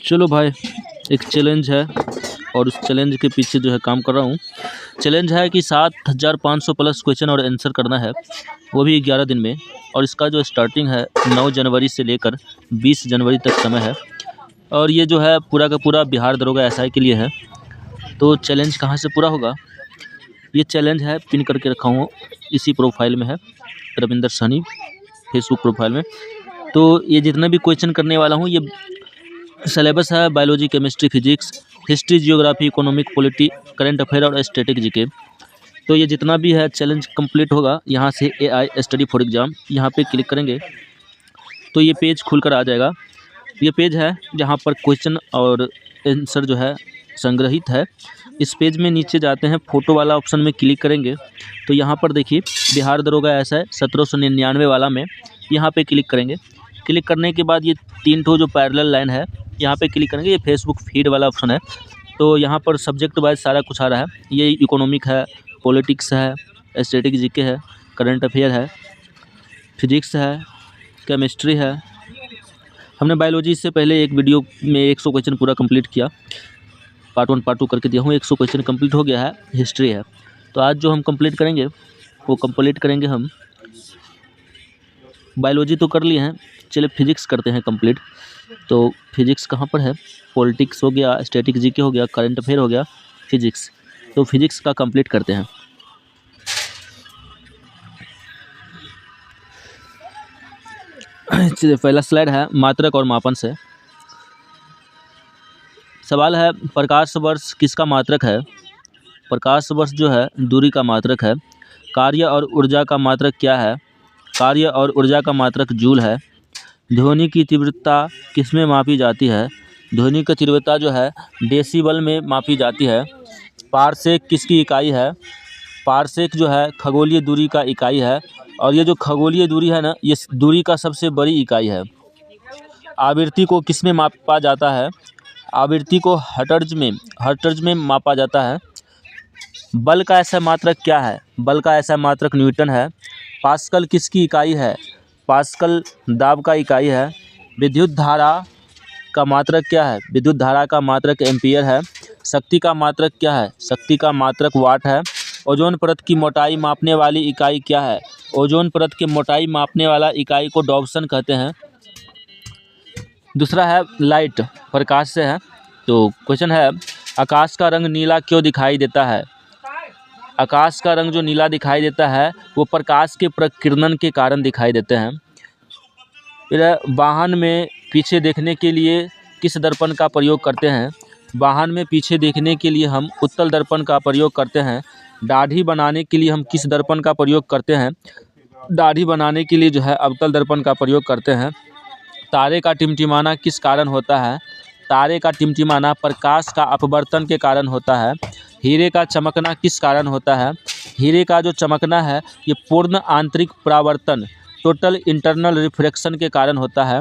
चलो भाई, एक चैलेंज है और उस चैलेंज के पीछे जो है काम कर रहा हूँ। चैलेंज है कि 7500 प्लस क्वेश्चन और आंसर करना है, वो भी 11 दिन में। और इसका जो स्टार्टिंग है 9 जनवरी से लेकर 20 जनवरी तक समय है। और ये जो है पूरा का पूरा बिहार दरोगा एसआई के लिए है। तो चैलेंज कहाँ से पूरा होगा? ये चैलेंज है पिन करके रखा हूँ, इसी प्रोफाइल में है, रविंदर सैनी फेसबुक प्रोफाइल में। तो ये जितने भी क्वेश्चन करने वाला हूँ, ये सिलेबस है biology, chemistry, physics, history, geography, economic, polity, current affair और स्टैटिक जीके। तो ये जितना भी है चैलेंज कंप्लीट होगा। यहाँ से AI स्टडी फॉर एग्ज़ाम, यहाँ पे क्लिक करेंगे तो ये पेज खुलकर आ जाएगा। ये पेज है जहाँ पर क्वेश्चन और आंसर जो है संग्रहित है। इस पेज में नीचे जाते हैं, फ़ोटो वाला ऑप्शन में क्लिक करेंगे तो यहाँ पर देखिए बिहार दरोगा एसआई 1799 वाला में यहाँ पे क्लिक करेंगे। क्लिक करने के बाद ये 3 ठो जो पैरेलल लाइन है यहाँ पे क्लिक करेंगे। ये फेसबुक फीड वाला ऑप्शन है। तो यहाँ पर सब्जेक्ट वाइज सारा कुछ आ रहा है। ये इकोनॉमिक है, पॉलिटिक्स है, स्टैटिक जीके है, करंट अफेयर है, फिजिक्स है, केमिस्ट्री है। हमने बायोलॉजी से पहले एक वीडियो में 100 क्वेश्चन पूरा कंप्लीट किया, पार्ट 1 पार्ट 2 करके दिया हूँ। 100 क्वेश्चन कंप्लीट हो गया है। हिस्ट्री है, तो आज जो हम कंप्लीट करेंगे वो कंप्लीट करेंगे हम। बायोलॉजी तो कर लिए हैं, चलिए फिजिक्स करते हैं कंप्लीट। तो फिजिक्स कहाँ पर है? पॉलिटिक्स हो गया, स्टैटिक जीके हो गया, करंट अफेयर हो गया, फिजिक्स। तो फिजिक्स का कंप्लीट करते हैं। चलिए पहला स्लाइड है मात्रक और मापन से। सवाल है प्रकाश वर्ष किसका मात्रक है? प्रकाश वर्ष जो है दूरी का मात्रक है। कार्य और ऊर्जा का मात्रक क्या है? कार्य और ऊर्जा का मात्रक जूल है। ध्वनि की तीव्रता किसमें मापी जाती है? ध्वनि की तीव्रता जो है डेसिबल में मापी जाती है। पारसेक किसकी इकाई है? पारसेक जो है खगोलीय दूरी का इकाई है। और ये जो खगोलीय दूरी है ना, ये दूरी का सबसे बड़ी इकाई है। आवृत्ति को किसमें मापा जाता है? आवृत्ति को हर्ट्ज में मापा जाता है। बल का ऐसा मात्रक क्या है? बल का ऐसा मात्रक न्यूटन है। पास्कल किसकी इकाई है? पास्कल दाब का इकाई है। विद्युत धारा का मात्रक क्या है? विद्युत धारा का मात्रक एम्पीयर है। शक्ति का मात्रक क्या है? शक्ति का मात्रक वाट है। ओजोन परत की मोटाई मापने वाली इकाई क्या है? ओजोन परत की मोटाई मापने वाला इकाई को डॉप्सन कहते हैं। दूसरा है लाइट, प्रकाश से है। तो क्वेश्चन है आकाश का रंग नीला क्यों दिखाई देता है? आकाश का रंग जो नीला दिखाई देता है वो प्रकाश के प्रकीर्णन के कारण दिखाई देते हैं। फिर वाहन में पीछे देखने के लिए किस दर्पण का प्रयोग करते हैं? वाहन में पीछे देखने के लिए हम उत्तल दर्पण का प्रयोग करते हैं। दाढ़ी बनाने के लिए हम किस दर्पण का प्रयोग करते हैं? दाढ़ी बनाने के लिए जो है अवतल दर्पण का प्रयोग करते हैं। तारे का टिमटिमाना किस कारण होता है? तारे का टिमटिमाना प्रकाश का अपवर्तन के कारण होता है। हीरे का चमकना किस कारण होता है? हीरे का जो चमकना है ये पूर्ण आंतरिक परावर्तन, टोटल इंटरनल रिफ्रैक्शन के कारण होता है।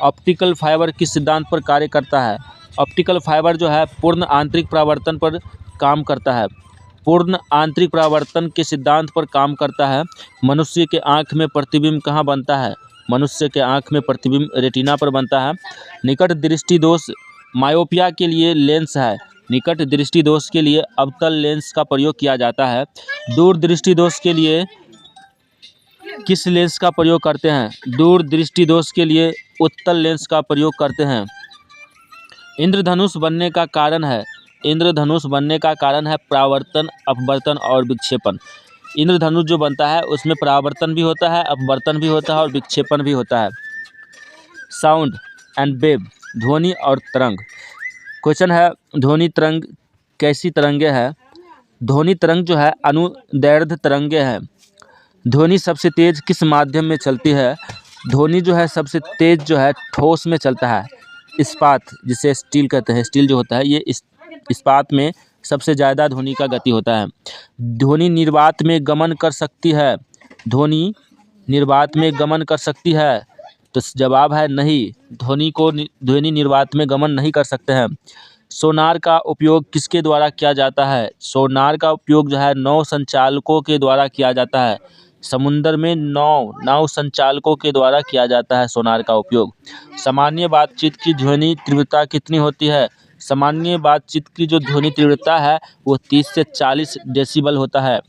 ऑप्टिकल फाइबर किस सिद्धांत पर कार्य करता है? ऑप्टिकल फाइबर जो है पूर्ण आंतरिक परावर्तन पर काम करता है। पूर्ण आंतरिक परावर्तन के सिद्धांत पर काम करता है। मनुष्य के आँख में प्रतिबिंब कहाँ बनता है? मनुष्य के आँख में प्रतिबिंब रेटिना पर बनता है। निकट दृष्टि दोष मायोपिया के लिए लेंस है। निकट दृष्टि दोष के लिए अवतल लेंस का प्रयोग किया जाता है। दूर दृष्टि दोष के लिए किस लेंस का प्रयोग करते हैं? दूर दृष्टि दोष के लिए उत्तल लेंस का प्रयोग करते हैं। इंद्रधनुष बनने का कारण है? इंद्रधनुष बनने का कारण है परावर्तन, अपवर्तन और विक्षेपण। इंद्रधनुष जो बनता है उसमें परावर्तन भी होता है, अपवर्तन भी होता है और विक्षेपण भी होता है। साउंड एंड वेव, ध्वनि और तरंग। क्वेश्चन है ध्वनि तरंग कैसी तरंगे है? ध्वनि तरंग जो है अनुदैर्ध्य तरंगे है। ध्वनि सबसे तेज किस माध्यम में चलती है? ध्वनि जो है सबसे तेज जो है ठोस में चलता है। इस्पात, जिसे स्टील कहते हैं, स्टील जो होता है ये इस्पात में सबसे ज़्यादा ध्वनि का गति होता है। ध्वनि निर्वात में गमन कर सकती है? ध्वनि निर्वात में गमन कर सकती है? तो जवाब है नहीं, ध्वनि निर्वात में गमन नहीं कर सकते हैं। सोनार का उपयोग किसके द्वारा किया जाता है? सोनार का उपयोग जो है नौ संचालकों के द्वारा किया जाता है। समुद्र में नाव संचालकों के द्वारा किया जाता है सोनार का उपयोग। सामान्य बातचीत की ध्वनि तीव्रता कितनी होती है? सामान्य बातचीत की जो ध्वनि तीव्रता है वो 30 से 40 डेसिबल होता है।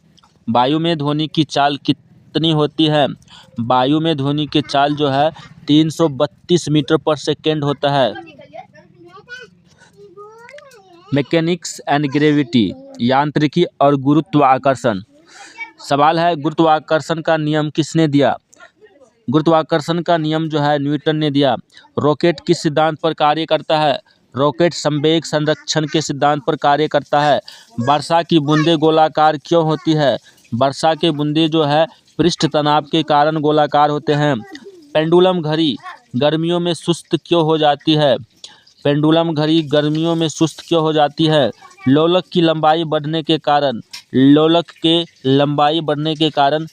वायु में ध्वनि की चाल कितनी होती है? वायु में ध्वनि की चाल जो है 332 मीटर पर सेकेंड होता है। मैकेनिक्स एंड ग्रेविटी, यांत्रिकी और गुरुत्वाकर्षण। सवाल है, गुरुत्वाकर्षण का नियम किसने दिया? गुरुत्वाकर्षण का नियम जो है न्यूटन ने दिया। रॉकेट किस सिद्धांत पर कार्य करता है? रॉकेट संवेग संरक्षण के सिद्धांत पर कार्य करता है। वर्षा की बूंदें गोलाकार क्यों होती है? वर्षा के बूंदें जो है पृष्ठ तनाव के कारण गोलाकार होते हैं। पेंडुलम घड़ी गर्मियों में सुस्त क्यों हो जाती है? पेंडुलम घड़ी गर्मियों में सुस्त क्यों हो जाती है? लोलक की लंबाई बढ़ने के कारण, लोलक के लंबाई बढ़ने के कारण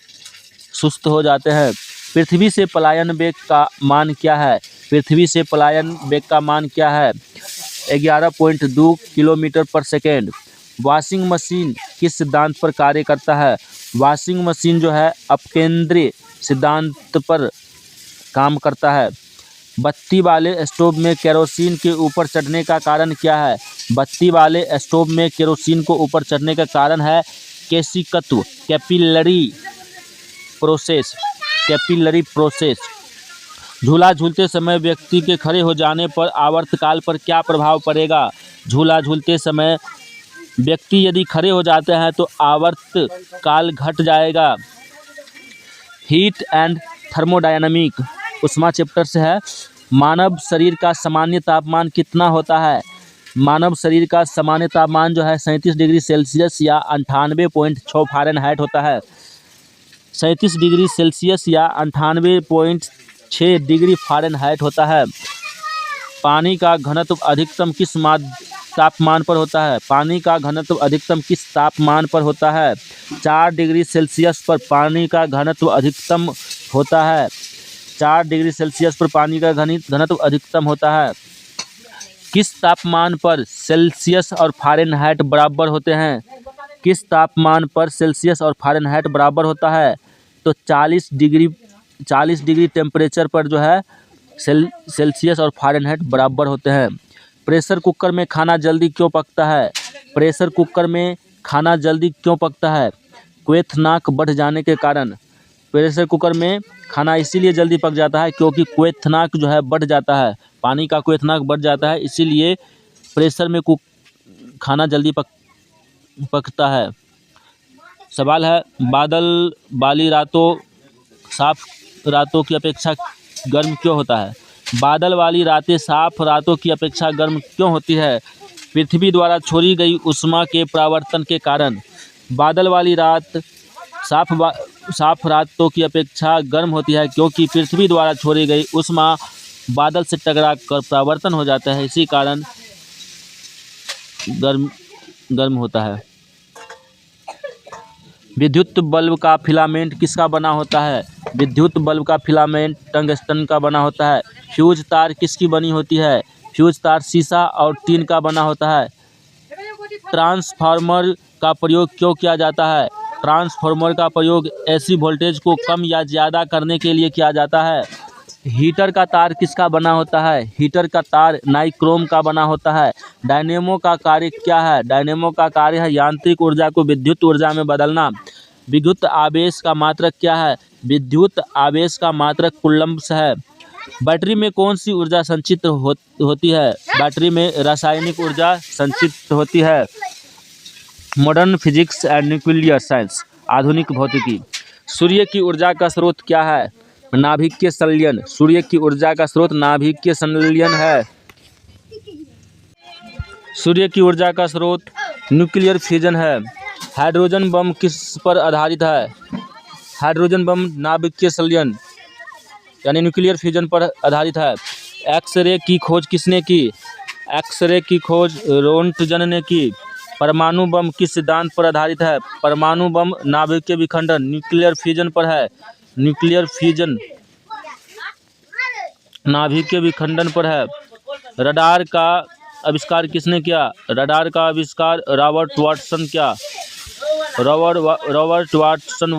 सुस्त हो जाते हैं। पृथ्वी से पलायन वेग का मान क्या है? पृथ्वी से पलायन वेग का मान क्या है? 11.2 किलोमीटर पर सेकेंड। वॉशिंग मशीन किस सिद्धांत पर कार्य करता है? वॉशिंग मशीन जो है अपकेंद्री सिद्धांत पर काम करता है। बत्ती वाले स्टोव में केरोसिन के ऊपर चढ़ने का कारण क्या है? बत्ती वाले स्टोव में केरोसिन को ऊपर चढ़ने का कारण है केशिकत्व, कैपिलरी प्रोसेस। झूला झूलते समय व्यक्ति के खड़े हो जाने पर आवर्तकाल पर क्या प्रभाव पड़ेगा? झूला झूलते समय व्यक्ति यदि खड़े हो जाते हैं तो आवर्तकाल घट जाएगा। हीट एंड थर्मोडायनामिक, उष्मा चैप्टर से है। मानव शरीर का सामान्य तापमान कितना होता है? मानव शरीर का सामान्य तापमान जो है 37 डिग्री सेल्सियस या 98.6 फ़ारेनहाइट होता है। 37 डिग्री सेल्सियस या 98.6 डिग्री फ़ारेनहाइट होता है। पानी का घनत्व अधिकतम किस तापमान पर होता है? पानी का घनत्व अधिकतम किस तापमान पर होता है? 4 डिग्री सेल्सियस पर पानी का घनत्व अधिकतम होता है। 4 डिग्री सेल्सियस पर पानी का घनत्व अधिकतम होता है। किस तापमान पर सेल्सियस और फ़ारेनहाइट बराबर होते हैं? किस तापमान पर सेल्सियस और फ़ारेनहाइट बराबर होता है? तो 40 डिग्री टेम्परेचर पर जो है सेल्सियस और फ़ारेनहाइट बराबर होते हैं। प्रेशर कुकर में खाना जल्दी क्यों पकता है? प्रेशर कुकर में खाना जल्दी क्यों पकता है? क्वथनांक बढ़ जाने के कारण। प्रेशर कुकर में खाना इसीलिए जल्दी पक जाता है क्योंकि क्वथनांक जो है बढ़ जाता है, पानी का क्वथनांक बढ़ जाता है, इसीलिए प्रेशर में खाना जल्दी पकता है। सवाल है, बादल वाली रातों साफ रातों की अपेक्षा गर्म क्यों होता है? बादल वाली रातें साफ रातों की अपेक्षा गर्म क्यों होती है? पृथ्वी द्वारा छोड़ी गई ऊष्मा के परावर्तन के कारण। बादल वाली रात साफ रातों की अपेक्षा गर्म होती है क्योंकि पृथ्वी द्वारा छोड़ी गई ऊष्मा बादल से टकरा कर परावर्तन हो जाता है, इसी कारण गर्म होता है। विद्युत बल्ब का फिलामेंट किसका बना होता है? विद्युत बल्ब का फिलामेंट टंगस्टन का बना होता है। फ्यूज तार किसकी बनी होती है? फ्यूज तार शीशा और टीन का बना होता है। ट्रांसफार्मर का प्रयोग क्यों किया जाता है? ट्रांसफार्मर का प्रयोग एसी वोल्टेज को कम या ज़्यादा करने के लिए किया जाता है। हीटर का तार किसका बना होता है? हीटर का तार नाइक्रोम का बना होता है। डायनेमो का कार्य क्या है? डायनेमो का कार्य है यांत्रिक ऊर्जा को विद्युत ऊर्जा में बदलना। विद्युत आवेश का मात्रक क्या है? विद्युत आवेश का मात्रक कूलम्ब्स है। बैटरी में कौन सी ऊर्जा संचित होती है? बैटरी में रासायनिक ऊर्जा संचित होती है। Modern physics and nuclear science, आधुनिक भौतिकी। सूर्य की ऊर्जा का स्रोत क्या है? नाभिकीय संलयन। सूर्य की ऊर्जा का स्रोत नाभिकीय संलयन है। सूर्य की ऊर्जा का स्रोत न्यूक्लियर फ्यूजन है। हाइड्रोजन बम किस पर आधारित है? हाइड्रोजन बम नाभिकीय संलयन यानी न्यूक्लियर फ्यूजन पर आधारित है। एक्सरे की खोज किसने की? एक्सरे की खोज रोंटगन ने की। परमाणु बम किस सिद्धांत पर आधारित है? परमाणु बम नाभिकीय विखंडन न्यूक्लियर फ्यूजन पर है। न्यूक्लियर फ्यूजन नाभिकीय विखंडन पर है। रडार का आविष्कार किसने किया? रडार का आविष्कार रॉबर्ट वाटसन किया। रॉबर्ट वाटसन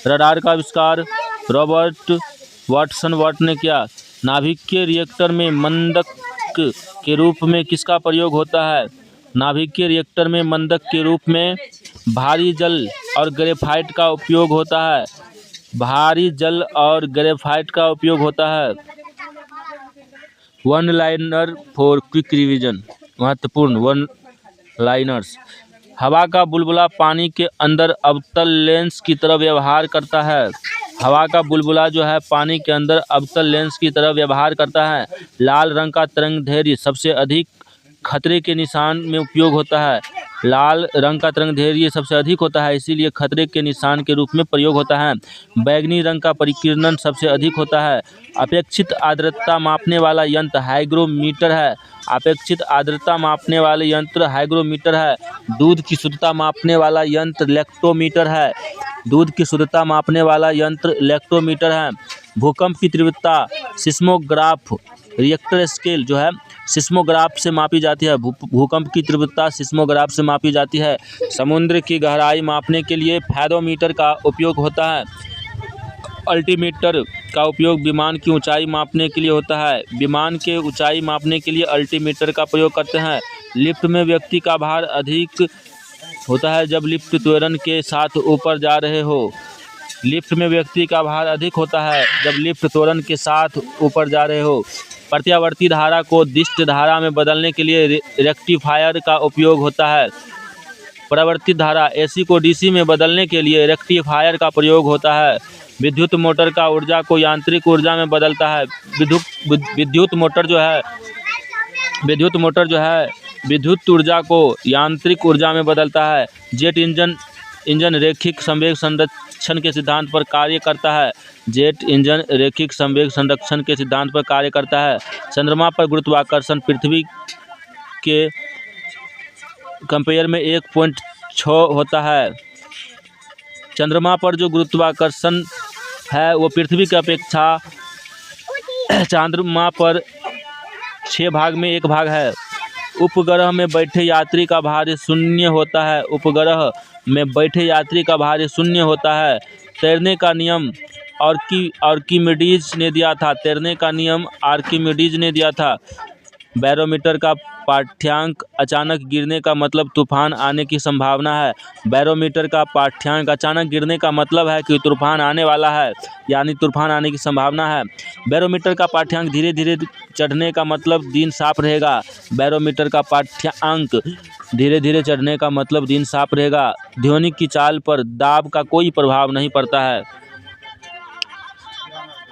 रडार का आविष्कार रॉबर्ट वाटसन वाट ने किया। नाभिकीय रिएक्टर में मंदक के रूप में किसका प्रयोग होता है? नाभिकीय रिएक्टर में मंदक के रूप में भारी जल और ग्रेफाइट का उपयोग होता है। भारी जल और ग्रेफाइट का उपयोग होता है। One liner for quick revision, महत्वपूर्ण वन लाइनर्स। हवा का बुलबुला पानी के अंदर अवतल लेंस की तरह व्यवहार करता है। हवा का बुलबुला जो है पानी के अंदर अवतल लेंस की तरह व्यवहार करता है। लाल रंग का तरंगदैर्घ्य सबसे अधिक खतरे के निशान में उपयोग होता है। लाल रंग का तरंगदैर्घ्य सबसे अधिक होता है, इसीलिए खतरे के निशान के रूप में प्रयोग होता है। बैंगनी रंग का परिकीर्णन सबसे अधिक होता है। अपेक्षित आर्द्रता मापने वाला यंत्र हाइग्रोमीटर है। अपेक्षित आर्द्रता मापने वाले यंत्र हाइग्रोमीटर है। दूध की शुद्धता मापने वाला यंत्र लैक्टोमीटर है। दूध की शुद्धता मापने वाला यंत्र लैक्टोमीटर है। भूकंप की तीव्रता सिस्मोग्राफ रिएक्टर स्केल जो है सिस्मोग्राफ से मापी जाती है। भूकंप की तीव्रता सिस्मोग्राफ से मापी जाती है। समुद्र की गहराई मापने के लिए फैदोमीटर का उपयोग होता है। अल्टीमीटर का उपयोग विमान की ऊंचाई मापने के लिए होता है। विमान के ऊंचाई मापने के लिए अल्टीमीटर का प्रयोग करते हैं। लिफ्ट में व्यक्ति का भार अधिक होता है जब लिफ्ट त्वरण के साथ ऊपर जा रहे हो। लिफ्ट में व्यक्ति का भार अधिक होता है जब लिफ्ट त्वरण के साथ ऊपर जा रहे हो। प्रत्यावर्ती धारा को दिष्ट धारा में बदलने के लिए रेक्टिफायर का उपयोग होता है। परावर्तित धारा एसी को डीसी में बदलने के लिए रेक्टिफायर का प्रयोग होता है। विद्युत मोटर का ऊर्जा को यांत्रिक ऊर्जा में बदलता है। विद्युत मोटर जो है विद्युत ऊर्जा को यांत्रिक ऊर्जा में बदलता है। जेट इंजन रैखिक संवेग संरक्षण के सिद्धांत पर कार्य करता है। जेट इंजन रैखिक संवेग संरक्षण के सिद्धांत पर कार्य करता है। चंद्रमा पर गुरुत्वाकर्षण पृथ्वी के कंपेयर में 1.6 होता है। चंद्रमा पर जो गुरुत्वाकर्षण है वो पृथ्वी की अपेक्षा चंद्रमा पर 6 भाग में 1 भाग है। उपग्रह में बैठे यात्री का भार शून्य होता है। उपग्रह में बैठे यात्री का भार शून्य होता है। तैरने का नियम आर्किमिडीज ने दिया था। तैरने का नियम आर्किमिडीज ने दिया था। बैरोमीटर का पाठ्यांक अचानक गिरने का मतलब तूफान आने की संभावना है। बैरोमीटर का पाठ्यांक अचानक गिरने का मतलब है कि तूफान आने वाला है, यानी तूफान आने की संभावना है। बैरोमीटर का पाठ्यांक धीरे धीरे चढ़ने का मतलब दिन साफ रहेगा। बैरोमीटर का पाठ्यांक धीरे धीरे चढ़ने का मतलब दिन साफ रहेगा। ध्वनि की चाल पर दाब का कोई प्रभाव नहीं पड़ता है।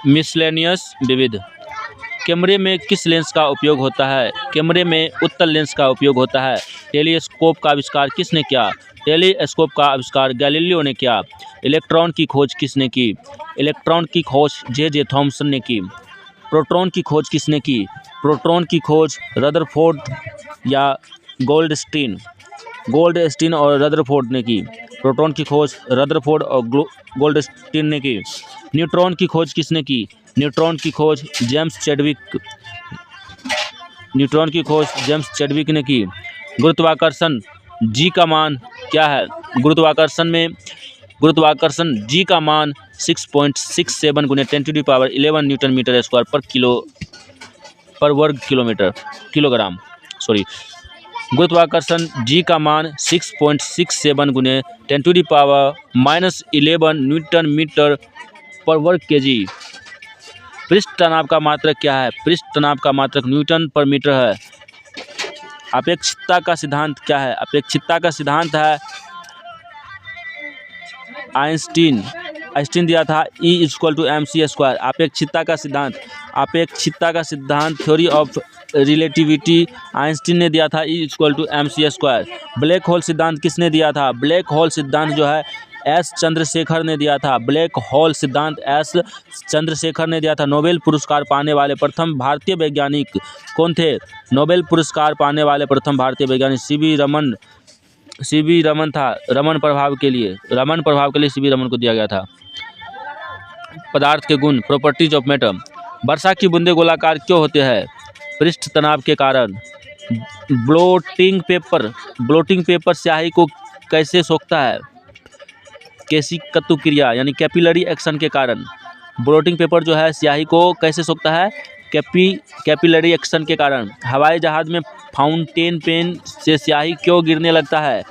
मिसलेनियस विविध। कैमरे में किस लेंस का उपयोग होता है? कैमरे में उत्तल लेंस का उपयोग होता है। टेलीस्कोप का आविष्कार किसने किया? टेलीस्कोप का आविष्कार गैलीलियो ने किया। इलेक्ट्रॉन की खोज किसने की? इलेक्ट्रॉन की खोज जे थॉमसन ने की। प्रोटॉन की खोज किसने की? प्रोटॉन की खोज रदरफोर्ड या गोल्डस्टीन और रदरफोर्ड ने की। प्रोटॉन की खोज रदरफोर्ड और गोल्डस्टीन ने की। न्यूट्रॉन की खोज किसने की? न्यूट्रॉन की खोज जेम्स चैडविक ने की। गुरुत्वाकर्षण जी का मान क्या है? गुरुत्वाकर्षण जी का मान 6.67 × 10⁻11 न्यूटन मीटर स्क्वायर पर वर्ग किलोग्राम। गुरुत्वाकर्षण जी का मान 6.67 × 10⁻11 न्यूटन मीटर पर वर्ग केजी। पृष्ठ तनाव का मात्रक क्या है? पृष्ठ तनाव का मात्रक न्यूटन पर मीटर है। अपेक्षितता का सिद्धांत क्या है? अपेक्षितता का सिद्धांत है आइंस्टीन दिया था E = mc²। अपेक्षितता का सिद्धांत थ्योरी ऑफ रिलेटिविटी आइंस्टीन ने दिया था E = mc²। ब्लैक होल सिद्धांत किसने दिया था? ब्लैक होल सिद्धांत जो है एस चंद्रशेखर ने दिया था। ब्लैक होल सिद्धांत एस चंद्रशेखर ने दिया था। नोबेल पुरस्कार पाने वाले प्रथम भारतीय वैज्ञानिक कौन थे? नोबेल पुरस्कार पाने वाले प्रथम भारतीय वैज्ञानिक सीवी रमन था। रमन प्रभाव के लिए सीवी रमन को दिया गया था। पदार्थ के गुण प्रॉपर्टीज ऑफ मैटर। वर्षा की बूंदें गोलाकार क्यों होते हैं? पृष्ठ तनाव के कारण। ब्लोटिंग पेपर स्याही को कैसे सोखता है? केशिकतु क्रिया यानी कैपिलरी एक्शन के कारण। ब्लोटिंग पेपर जो है स्याही को कैसे सोखता है? कैपिलरी एक्शन के कारण। हवाई जहाज़ में फाउंटेन पेन से स्याही क्यों गिरने लगता है?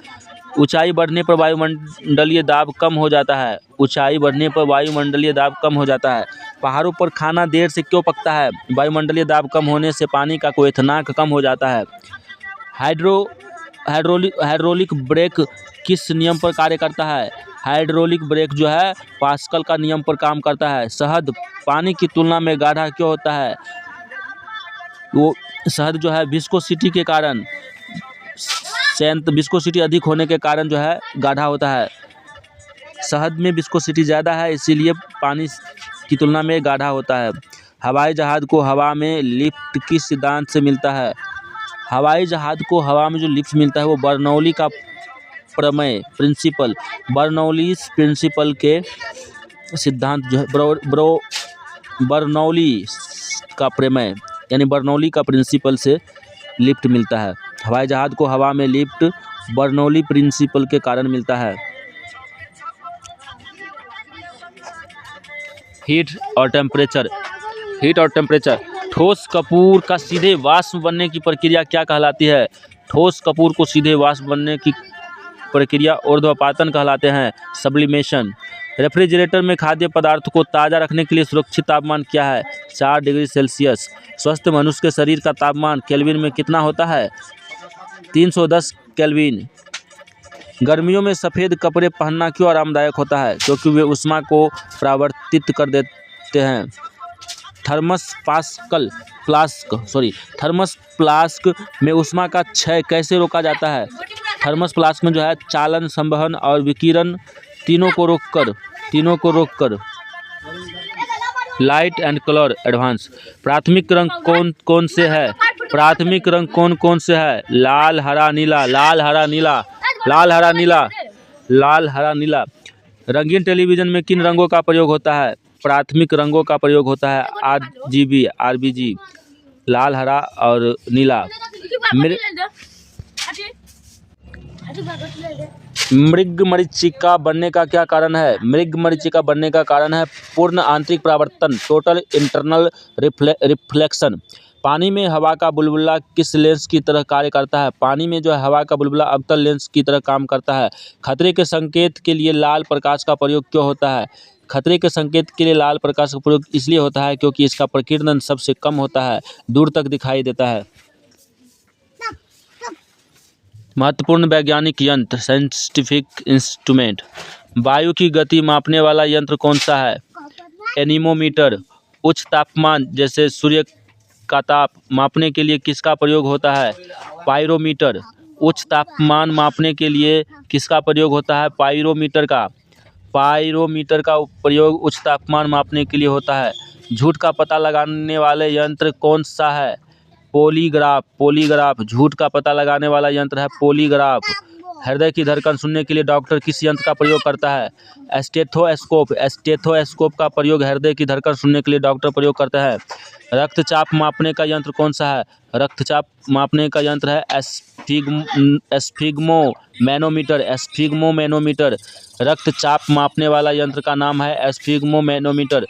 ऊंचाई बढ़ने पर वायुमंडलीय दाब कम हो जाता है। ऊंचाई बढ़ने पर वायुमंडलीय दाब कम हो जाता है। पहाड़ों पर खाना देर से क्यों पकता है? वायुमंडलीय दाब कम होने से पानी का क्वथनांक कम हो जाता है। हाइड्रोलिक ब्रेक किस नियम पर कार्य करता है? हाइड्रोलिक ब्रेक जो है पास्कल का नियम पर काम करता है। शहद पानी की तुलना में गाढ़ा क्यों होता है? वो शहद जो है विस्कोसिटी के कारण, विस्कोसिटी अधिक होने के कारण जो है गाढ़ा होता है। शहद में विस्कोसिटी ज़्यादा है इसीलिए पानी की तुलना में गाढ़ा होता है। हवाई जहाज़ को हवा में लिफ्ट किस सिद्धांत से मिलता है? हवाई जहाज़ को हवा में जो लिफ्ट मिलता है वो बर्नौली का प्रमेय बर्नौली प्रिंसिपल के सिद्धांत जो है बर्नौली का प्रमेय यानी बर्नौली का प्रिंसिपल से लिफ्ट मिलता है। हवाई जहाज़ को हवा में लिफ्ट बर्नौली प्रिंसिपल के कारण मिलता है। हीट और टेम्परेचर। ठोस कपूर का सीधे वाष्प बनने की प्रक्रिया क्या कहलाती है? ठोस कपूर को सीधे वाष्प बनने की प्रक्रिया ऊर्ध्वपातन कहलाते हैं, सब्लिमेशन। रेफ्रिजरेटर में खाद्य पदार्थ को ताज़ा रखने के लिए सुरक्षित तापमान क्या है? 4 डिग्री सेल्सियस। स्वस्थ मनुष्य के शरीर का तापमान केल्विन में कितना होता है? 310 केल्विन। गर्मियों में सफ़ेद कपड़े पहनना क्यों आरामदायक होता है? क्योंकि वे ऊष्मा को परावर्तित कर देते हैं। थर्मस फ्लास्क में ऊष्मा का क्षय कैसे रोका जाता है? थर्मस फ्लास्क में जो है चालन, संवहन और विकिरण तीनों को रोककर। Light and colour advance. प्राथमिक रंग कौन से है? प्राथमिक रंग कौन से है? लाल, हरा, नीला। रंगीन टेलीविज़न में किन रंगों का प्रयोग होता है? प्राथमिक रंगों का प्रयोग होता है RGB, लाल, हरा और नीला। मृगमरीचिका बनने का क्या कारण है? मृगमरीचिका बनने का कारण है पूर्ण आंतरिक परावर्तन, टोटल इंटरनल रिफ्लेक्शन। पानी में हवा का बुलबुला किस लेंस की तरह कार्य करता है? पानी में जो है हवा का बुलबुला अवतल लेंस की तरह काम करता है। खतरे के संकेत के लिए लाल प्रकाश का प्रयोग क्यों होता है? खतरे के संकेत के लिए लाल प्रकाश का प्रयोग इसलिए होता है क्योंकि इसका प्रकीर्णन सबसे कम होता है, दूर तक दिखाई देता है। महत्वपूर्ण वैज्ञानिक यंत्र, साइंटिफिक इंस्ट्रूमेंट। वायु की गति मापने वाला यंत्र कौन सा है? एनीमोमीटर। उच्च तापमान जैसे सूर्य का ताप मापने के लिए किसका प्रयोग होता है? पाइरोमीटर। उच्च तापमान मापने के लिए किसका प्रयोग होता है? पाइरोमीटर का प्रयोग उच्च तापमान मापने के लिए होता है। झूठ का पता लगाने वाले यंत्र कौन सा है? पॉलीग्राफ। झूठ का पता लगाने वाला यंत्र है पॉलीग्राफ। हृदय की धड़कन सुनने के लिए डॉक्टर किस यंत्र का प्रयोग करता है? स्टेथोस्कोप का प्रयोग हृदय की धड़कन सुनने के लिए डॉक्टर प्रयोग करता है। रक्तचाप मापने का यंत्र कौन सा है? रक्तचाप मापने का यंत्र है एस्फिग्मोमैनोमीटर। रक्तचाप मापने वाला यंत्र का नाम है एस्फिग्मोमैनोमीटर।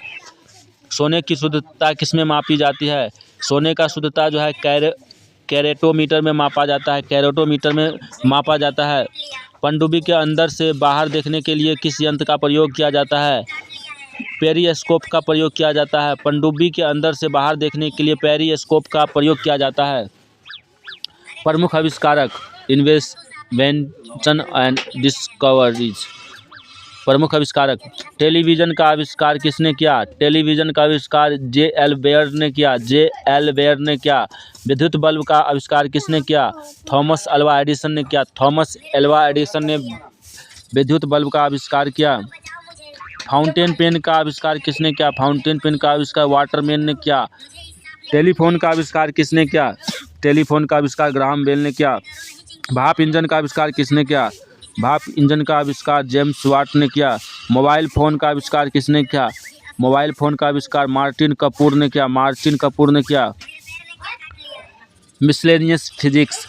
सोने की शुद्धता किसमें मापी जाती है? सोने का शुद्धता जो है कैरेटोमीटर में मापा जाता है। पनडुब्बी के अंदर से बाहर देखने के लिए किस यंत्र का प्रयोग किया जाता है? पेरिस्कोप का प्रयोग किया जाता है। पनडुब्बी के अंदर से बाहर देखने के लिए पेरिस्कोप का प्रयोग किया जाता है। प्रमुख आविष्कारक, इन्वेंशन एंड डिस्कवरीज। प्रमुख आविष्कारक। टेलीविज़न का आविष्कार किसने किया? टेलीविज़न का आविष्कार J.L. बेयर ने किया। विद्युत बल्ब का आविष्कार किसने किया? थॉमस अल्वा एडिसन ने किया। थॉमस एल्वा एडिसन ने विद्युत बल्ब का आविष्कार किया। फाउंटेन पेन का आविष्कार किसने किया? फाउंटेन पेन का आविष्कार वाटरमैन ने किया। टेलीफोन का आविष्कार किसने किया? टेलीफोन का आविष्कार ग्राहम बेल ने किया। भाप इंजन का आविष्कार किसने किया? भाप इंजन का आविष्कार जेम्स वाट ने किया। मोबाइल फ़ोन का आविष्कार किसने किया? मोबाइल फ़ोन का आविष्कार मार्टिन कपूर ने किया। Miscellaneous physics.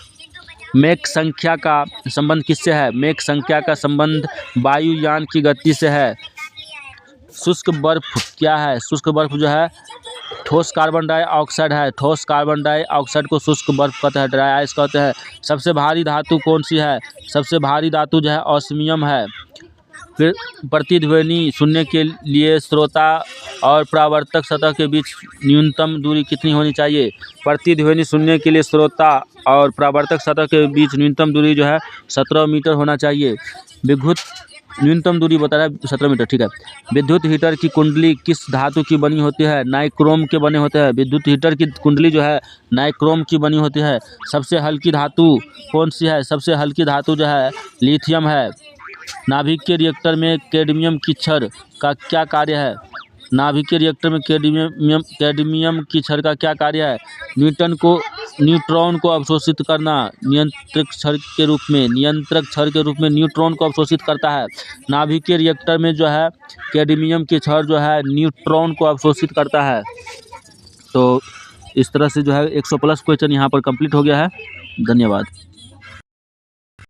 मेक संख्या का संबंध किससे है? मेक संख्या का संबंध वायुयान की गति से है। शुष्क बर्फ क्या है? शुष्क बर्फ जो है ठोस कार्बन डाइऑक्साइड है। ठोस कार्बन डाइऑक्साइड को शुष्क बर्फ कहते हैं, ड्राई आइस कहते हैं। सबसे भारी धातु कौन सी है? सबसे भारी धातु जो है ऑस्मियम है। फिर प्रतिध्वनि सुनने के लिए श्रोता और परावर्तक सतह के बीच न्यूनतम दूरी कितनी होनी चाहिए? प्रतिध्वनि सुनने के लिए श्रोता और परावर्तक सतह के बीच न्यूनतम दूरी जो है 17 मीटर होना चाहिए। विद्युत न्यूनतम दूरी बता रहा है 17 मीटर, ठीक है। विद्युत हीटर की कुंडली किस धातु की बनी होती है? नाइक्रोम के बने होते हैं। विद्युत हीटर की कुंडली जो है नाइक्रोम की बनी होती है। सबसे हल्की धातु कौन सी है? सबसे हल्की धातु जो है लिथियम है। नाभिक के रिएक्टर में कैडमियम की छड़ का क्या कार्य है? नाभिक के रिएक्टर में कैडमियम की छड़ का क्या कार्य है? न्यूट्रॉन को अवशोषित करना। नियंत्रक छड़ के रूप में न्यूट्रॉन को अवशोषित करता है। नाभिक के रिएक्टर में जो है कैडमियम की छड़ जो है न्यूट्रॉन को अवशोषित करता है। तो इस तरह से जो है 100 प्लस क्वेश्चन यहाँ पर कंप्लीट हो गया है। धन्यवाद।